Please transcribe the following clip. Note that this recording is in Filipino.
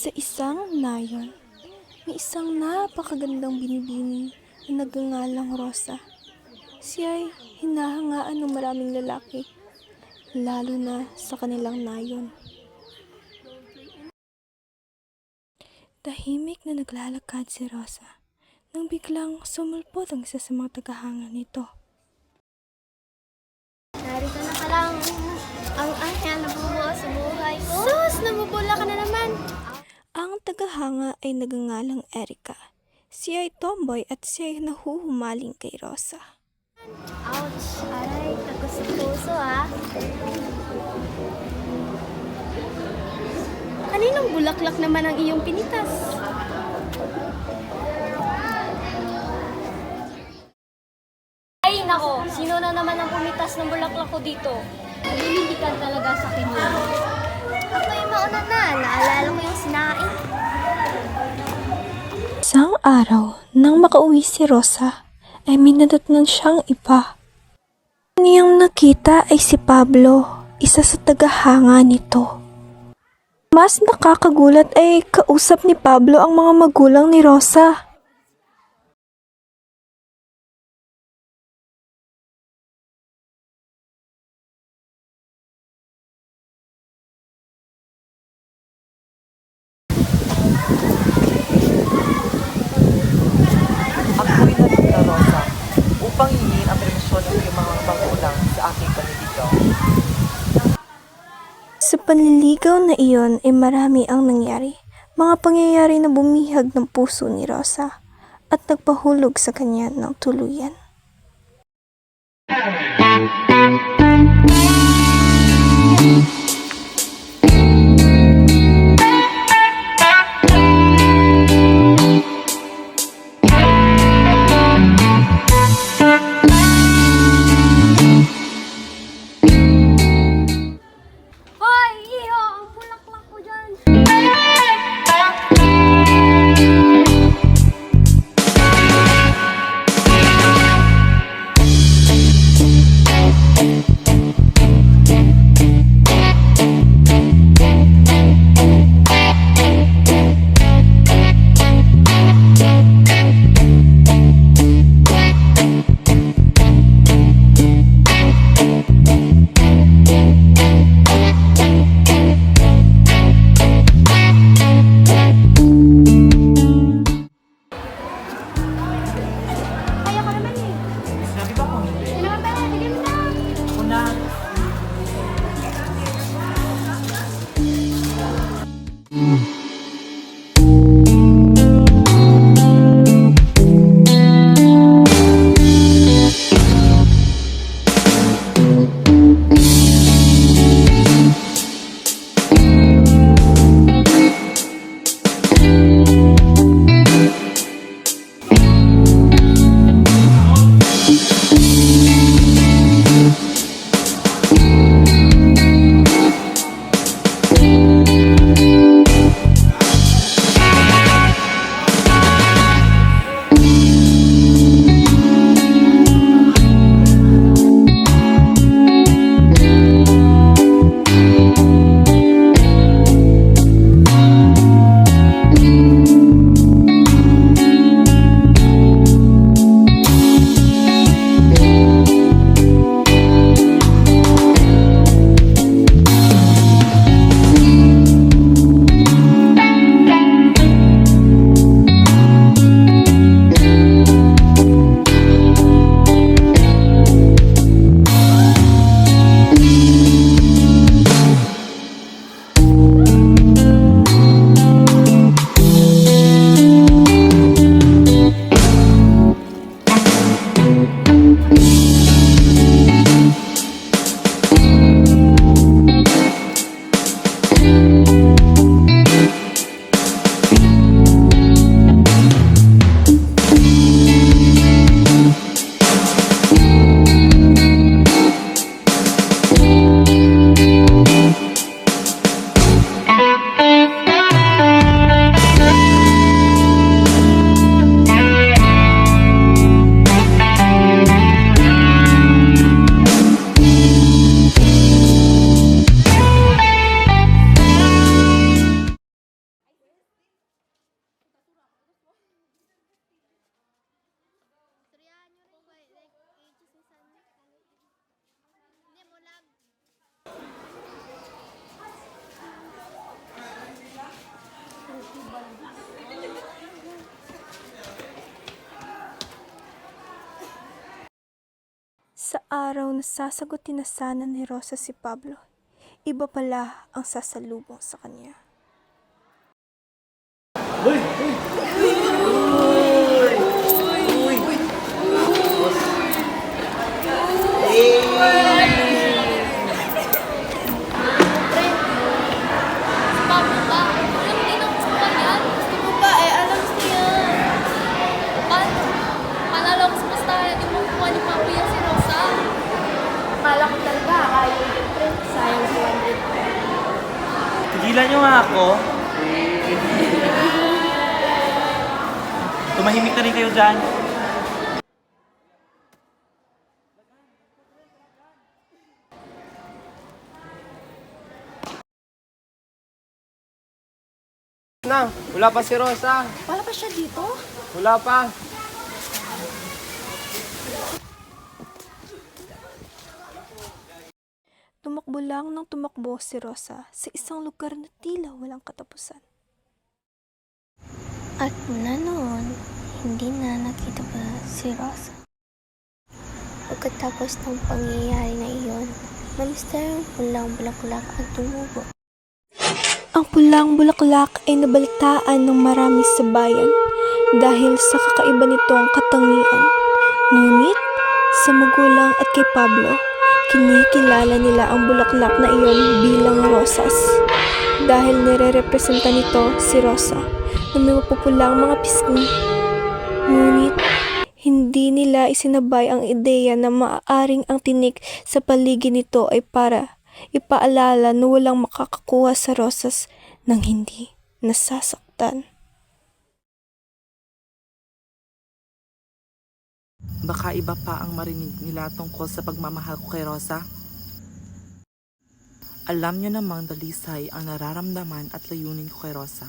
Sa isang nayon, may isang napakagandang binibini na nagngangalang Rosa. Siya ay hinahangaan ng maraming lalaki, lalo na sa kanilang nayon. Tahimik na naglalakad si Rosa nang biglang sumulpot ang isa sa mga tagahanga nito. Narito na ka lang ang anghel na bumubuo sa buhay ko. Sus! Namubula ka na naman! Ang tagahanga ay nagngangalang Erica. Siya ay tomboy at siya ay nahuhumaling kay Rosa. Ouch! Aray, tagos sa puso ah. Kaninong bulaklak naman ang iyong pinitas? Ay nako, sino na naman ang pumitas ng bulaklak ko dito? Nalilindikan talaga sa kanya. Ako yung mauna na, naalala ko yung sinain. Isang araw, nang makauwi si Rosa, ay minadatnan siyang iba. Niyang nakita ay si Pablo, isa sa tagahanga nito. Mas nakakagulat ay kausap ni Pablo ang mga magulang ni Rosa. Ako'y nandito, Rosa, upang hingin ang permisyon ng iyong mga magulang sa aking panliligaw. Sa panliligaw na iyon ay marami ang nangyari. Mga pangyayari na bumihag ng puso ni Rosa at nagpahulog sa kanya ng tuluyan. Hoy, iho! Ang bulaklak ko dyan! Sa araw na sasagutin na sana ni Rosa si Pablo, iba pala ang sasalubong sa kanya. Pablo ba? Alam din ang gusto ka yan. Gusto mo ba? Alam gusto yan. Panalo ko sa pastahan at yung makukuha ni Pablo yan si Rosa. Akala ko talaga, ayaw yung friend. Sayang 200. Tigilan nyo nga ako. Tumahimik na rin kayo dyan. Na, wala pa si Rosa. Wala pa siya dito? Wala pa. Tumakbo lang ng tumakbo si Rosa sa isang lugar na tila walang katapusan. At mula noon, hindi na nakita pa si Rosa. Pagkatapos ng pangyayari na iyon, may misteryong pulang bulaklak ang tumubo. Ang pulang bulaklak ay nabalitaan ng marami sa bayan dahil sa kakaiba nitong katangian. Ngunit sa magulang at kay Pablo, kinikilala nila ang bulaklak na iyon bilang rosas dahil nire-representa nito si Rosa na may mapupulang mga pisngi. Ngunit hindi nila isinabay ang ideya na maaaring ang tinik sa paligid nito ay para ipaalala na walang makakakuha sa rosas nang hindi nasasaktan. Baka iba pa ang marinig nila tungkol sa pagmamahal ko kay Rosa. Alam niyo namang dalisay ang nararamdaman at layunin ko kay Rosa.